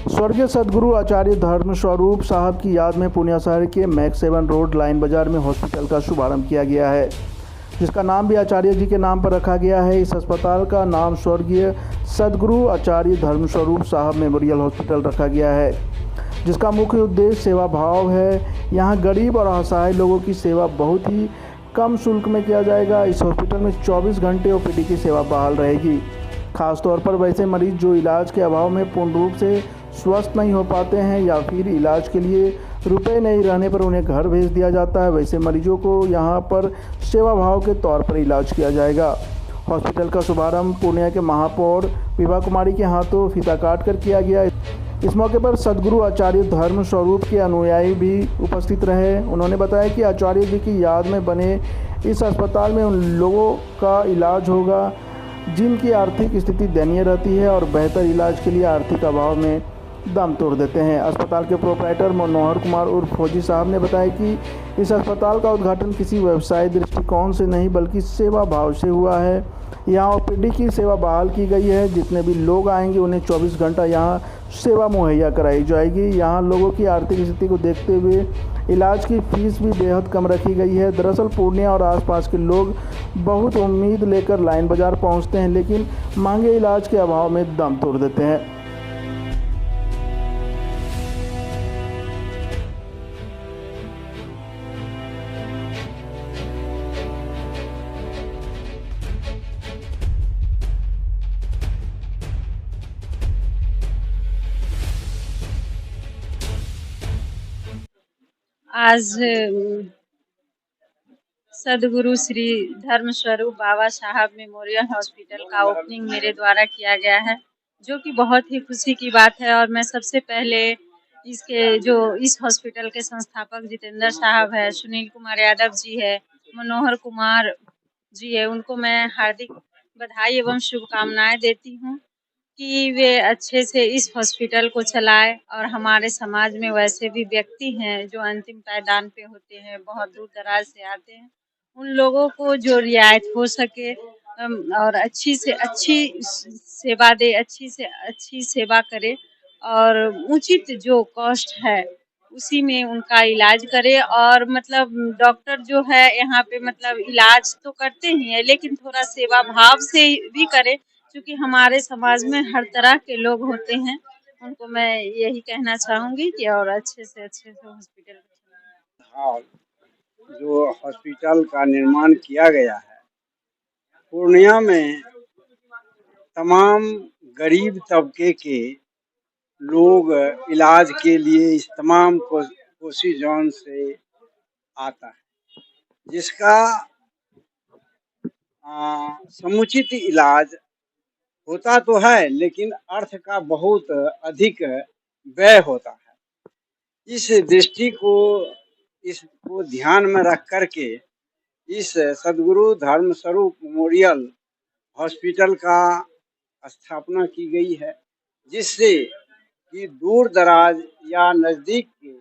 स्वर्गीय सदगुरु आचार्य धर्म स्वरूप साहब की याद में पूर्णिया शहर के मैक्स 7 रोड लाइन बाजार में हॉस्पिटल का शुभारंभ किया गया है, जिसका नाम भी आचार्य जी के नाम पर रखा गया है। इस अस्पताल का नाम स्वर्गीय सदगुरु आचार्य धर्म स्वरूप साहब मेमोरियल हॉस्पिटल रखा गया है, जिसका मुख्य उद्देश्य सेवा भाव है। यहाँ गरीब और असहाय लोगों की सेवा बहुत ही कम शुल्क में किया जाएगा। इस हॉस्पिटल में 24 घंटे ओपीडी की सेवा बहाल रहेगी। खासतौर पर वैसे मरीज जो इलाज के अभाव में पूर्ण रूप से स्वस्थ नहीं हो पाते हैं या फिर इलाज के लिए रुपए नहीं रहने पर उन्हें घर भेज दिया जाता है, वैसे मरीजों को यहाँ पर सेवा भाव के तौर पर इलाज किया जाएगा। हॉस्पिटल का शुभारंभ पूर्णिया के महापौर विभा कुमारी के हाथों फीता काट कर किया गया। इस मौके पर सदगुरु आचार्य धर्म स्वरूप के अनुयायी भी उपस्थित रहे। उन्होंने बताया कि आचार्य जी की याद में बने इस अस्पताल में उन लोगों का इलाज होगा जिनकी आर्थिक स्थिति दयनीय रहती है और बेहतर इलाज के लिए आर्थिक अभाव में दम तोड़ देते हैं। अस्पताल के प्रोपराइटर मनोहर कुमार उर्फ फौजी साहब ने बताया कि इस अस्पताल का उद्घाटन किसी व्यवसाय दृष्टिकोण से नहीं बल्कि सेवा भाव से हुआ है। यहाँ ओपीडी की सेवा बहाल की गई है। जितने भी लोग आएंगे उन्हें 24 घंटा यहाँ सेवा मुहैया कराई जाएगी। यहाँ लोगों की आर्थिक स्थिति को देखते हुए इलाज की फीस भी बेहद कम रखी गई है। दरअसल पूर्णिया और आसपास के लोग बहुत उम्मीद लेकर लाइन बाजार पहुँचते हैं, लेकिन महंगे इलाज के अभाव में दम तोड़ देते हैं। आज सदगुरु श्री धर्म स्वरूप बाबा साहब मेमोरियल हॉस्पिटल का ओपनिंग मेरे द्वारा किया गया है, जो कि बहुत ही खुशी की बात है। और मैं सबसे पहले इस हॉस्पिटल के संस्थापक जितेंद्र साहब है, सुनील कुमार यादव जी है, मनोहर कुमार जी है, उनको मैं हार्दिक बधाई एवं शुभकामनाएं देती हूँ कि वे अच्छे से इस हॉस्पिटल को चलाएं। और हमारे समाज में वैसे भी व्यक्ति हैं जो अंतिम पायदान पे होते हैं, बहुत दूर दराज से आते हैं, उन लोगों को जो रियायत हो सके और अच्छी से अच्छी सेवा दे, अच्छी से अच्छी सेवा करे और उचित जो कॉस्ट है उसी में उनका इलाज करे। और मतलब डॉक्टर जो है यहाँ पे मतलब इलाज तो करते ही है, लेकिन थोड़ा सेवा भाव से भी करे, क्योंकि हमारे समाज में हर तरह के लोग होते हैं। उनको मैं यही कहना चाहूंगी कि और अच्छे से हॉस्पिटल हाल जो हॉस्पिटल का निर्माण किया गया है, पूर्णिया में तमाम गरीब तबके के लोग इलाज के लिए इस तमाम कोसी जोन से आता है, जिसका समुचित इलाज होता तो है, लेकिन अर्थ का बहुत अधिक व्यय होता है। इस दृष्टि को इसको ध्यान में रख करके इस सदगुरु धर्म स्वरूप मेमोरियल हॉस्पिटल का स्थापना की गई है, जिससे कि दूर दराज या नज़दीक के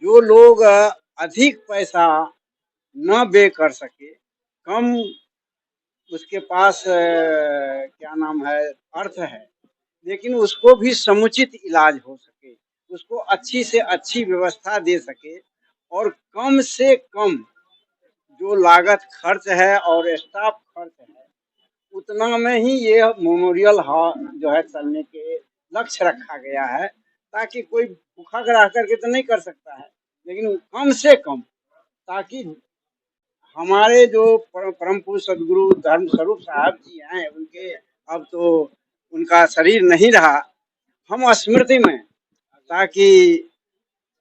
जो लोग अधिक पैसा न व्यय कर सके, कम उसके पास क्या नाम है अर्थ है, लेकिन उसको भी समुचित इलाज हो सके, उसको अच्छी से अच्छी व्यवस्था दे सके और कम से कम जो लागत खर्च है और स्टाफ खर्च है उतना में ही ये मेमोरियल हॉल जो है चलने के लक्ष्य रखा गया है, ताकि कोई भूखा रह करके तो नहीं कर सकता है, लेकिन कम से कम, ताकि हमारे जो परम पूज्य सदगुरु धर्म स्वरूप साहब जी हैं, उनके अब तो उनका शरीर नहीं रहा, हम स्मृति में, ताकि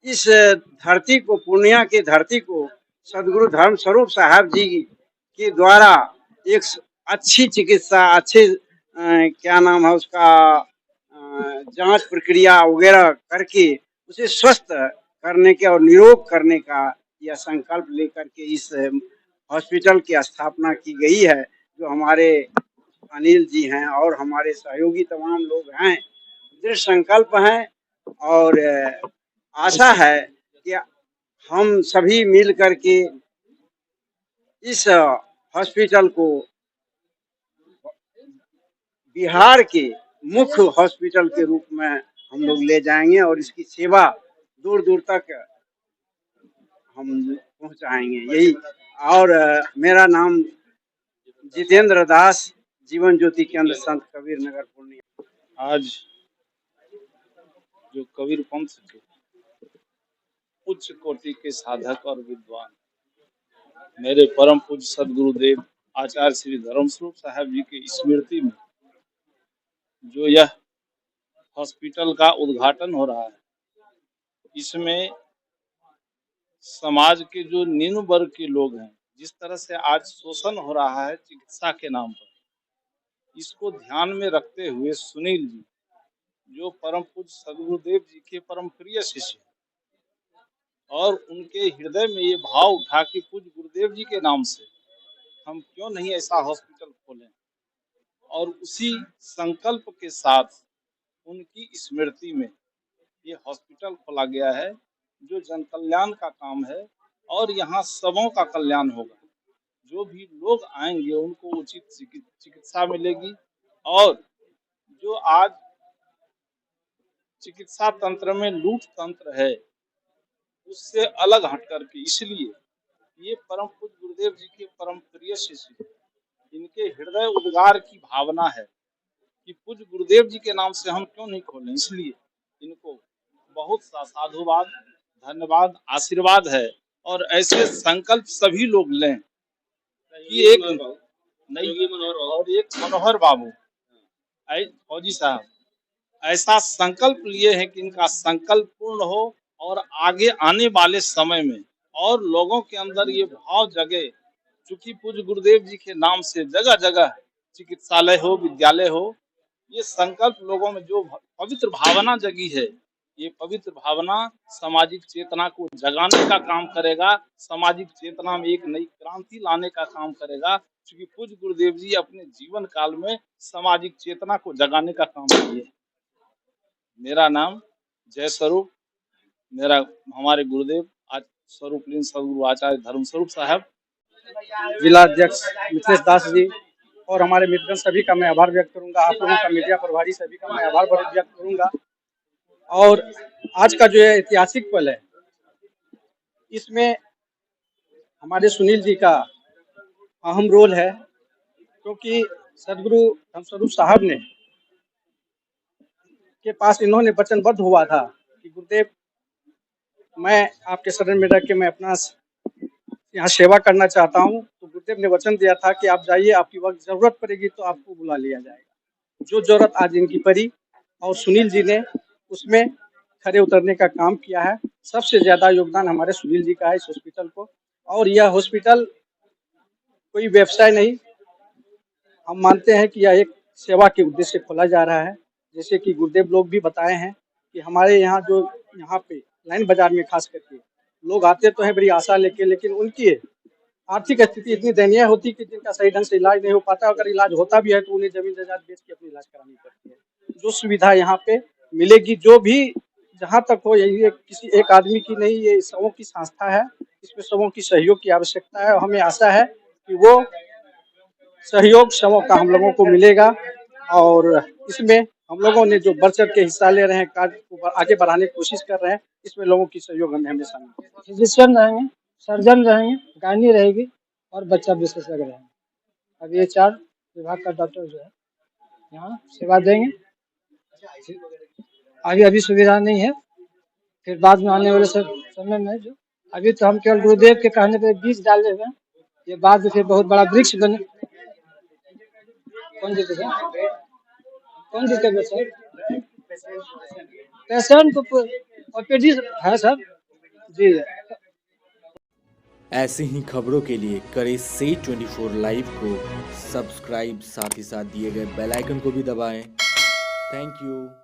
इस धरती को, पूर्णिया की धरती को सदगुरु धर्म स्वरूप साहब जी के द्वारा एक अच्छी चिकित्सा, अच्छे क्या नाम है उसका जांच प्रक्रिया वगैरह करके उसे स्वस्थ करने के और निरोग करने का यह संकल्प लेकर के इस हॉस्पिटल की स्थापना की गई है। जो हमारे अनिल जी हैं और हमारे सहयोगी तमाम लोग हैं, दृढ़ संकल्प हैं और आशा है कि हम सभी मिल करके इस हॉस्पिटल को बिहार के मुख्य हॉस्पिटल के रूप में हम लोग ले जाएंगे और इसकी सेवा दूर दूर तक हम पहुंचाएंगे। यही। और मेरा नाम जितेंद्र दास, जीवन ज्योति केंद्र संत कबीर नगर पूर्णिया। आज जो कबीर पंथ के उच्च कोटि के साधक और विद्वान मेरे परम पूज्य सदगुरुदेव आचार्य श्री धर्मस्वरूप साहब जी के स्मृति में जो यह हॉस्पिटल का उद्घाटन हो रहा है, इसमें समाज के जो निम्न वर्ग के लोग हैं, जिस तरह से आज शोषण हो रहा है चिकित्सा के नाम पर, इसको ध्यान में रखते हुए सुनील जी जो परम पूज्य सदगुरुदेव जी के परम प्रिय शिष्य और उनके हृदय में ये भाव उठा कि पूज्य गुरुदेव जी के नाम से हम क्यों नहीं ऐसा हॉस्पिटल खोलें, और उसी संकल्प के साथ उनकी स्मृति में ये हॉस्पिटल खोला गया है जो जन कल्याण का काम है। और यहाँ सबों का कल्याण होगा। जो भी लोग आएंगे उनको उचित चिकित्सा मिलेगी। और जो आज चिकित्सा तंत्र में लूट तंत्र है उससे अलग हट करके, इसलिए ये परम पूज्य गुरुदेव जी के परम प्रिय शिष्य, इनके हृदय उद्गार की भावना है कि पूज्य गुरुदेव जी के नाम से हम क्यों नहीं खोलें। इसलिए इनको बहुत सा साधुवाद, धन्यवाद, आशीर्वाद है। और ऐसे संकल्प सभी लोग लें कि एक नई और एक मनोहर बाबू फौजी साहब ऐसा संकल्प लिए हैं कि इनका संकल्प पूर्ण हो और आगे आने वाले समय में और लोगों के अंदर ये भाव जगे। चूंकि पूज्य गुरुदेव जी के नाम से जगह जगह चिकित्सालय हो, विद्यालय हो, ये संकल्प लोगों में जो पवित्र भावना जगी है, ये पवित्र भावना सामाजिक चेतना को जगाने का काम करेगा, सामाजिक चेतना में एक नई क्रांति लाने का काम करेगा। क्योंकि पूज्य गुरुदेव जी अपने जीवन काल में सामाजिक चेतना को जगाने का काम किए। मेरा नाम जय स्वरूप, हमारे गुरुदेव आज स्वरूपलीन सदगुरु आचार्य धर्मस्वरूप साहब, जिला अध्यक्ष मिथिलेश दास जी और हमारे मित्रगण सभी का मैं आभार व्यक्त करूंगा। आप लोगों का मीडिया प्रभारी सभी का मैं आभार व्यक्त करूंगा। और आज का जो है ऐतिहासिक पल है, इसमें हमारे सुनील जी का अहम रोल है, क्योंकि सदगुरु धर्मस्वरूप साहब ने के पास इन्होंने वचनबद्ध हुआ था कि गुरुदेव मैं आपके शरण में रह के मैं अपना यहाँ सेवा करना चाहता हूँ। तो गुरुदेव ने वचन दिया था कि आप जाइए, आपकी वक्त जरूरत पड़ेगी तो आपको बुला लिया जाएगा। जो जरूरत आज इनकी पड़ी और सुनील जी ने उसमें खड़े उतरने का काम किया है। सबसे ज्यादा योगदान हमारे सुनील जी का है इस हॉस्पिटल को। और यह हॉस्पिटल कोई व्यवसाय नहीं, हम मानते हैं कि यह एक सेवा के उद्देश्य से खोला जा रहा है। जैसे कि गुरुदेव लोग भी बताए हैं कि हमारे यहाँ जो यहाँ पे लाइन बाजार में खास करके लोग आते तो हैं बड़ी आशा लेके, लेकिन उनकी आर्थिक स्थिति इतनी दयनीय होती कि जिनका सही ढंग से इलाज नहीं हो पाता। अगर इलाज होता भी है तो उन्हें जमीन जायदाद बेच के अपनी इलाज करानी पड़ती है। जो सुविधा यहाँ पे मिलेगी, जो भी जहाँ तक हो, ये किसी एक आदमी की नहीं, ये सबों की संस्था है। इसमें सबों की सहयोग की आवश्यकता है और हमें आशा है कि वो सहयोग सबों का हम लोगों को मिलेगा। और इसमें हम लोगों ने जो बढ़ चढ़ के हिस्सा ले रहे हैं, कार्य को आगे बढ़ाने की कोशिश कर रहे हैं, इसमें लोगों की सहयोग हमें हमेशा मिलेगा। फिजिशियन रहेंगे, सर्जन रहेंगे, गायनी रहेगी और बच्चा विशेषज्ञ रहेंगे। अब ये 4 विभाग का डॉक्टर जो है यहाँ सेवा देंगे। अभी सुविधा नहीं है, फिर बाद में आने वाले समय में जो अभी तो हम केवल गुरुदेव के कहने पे बीज डाले हुए हैं, ये बाद में फिर बहुत बड़ा वृक्ष बने। कौन दिक्कत है सर? पेशेंट को ओपीडी है सर जी। ऐसी ही खबरों के लिए करें से 24 लाइव को सब्सक्राइब, साथ ही साथ दिए गए बेल आइकन को भी दबाएं। Thank you.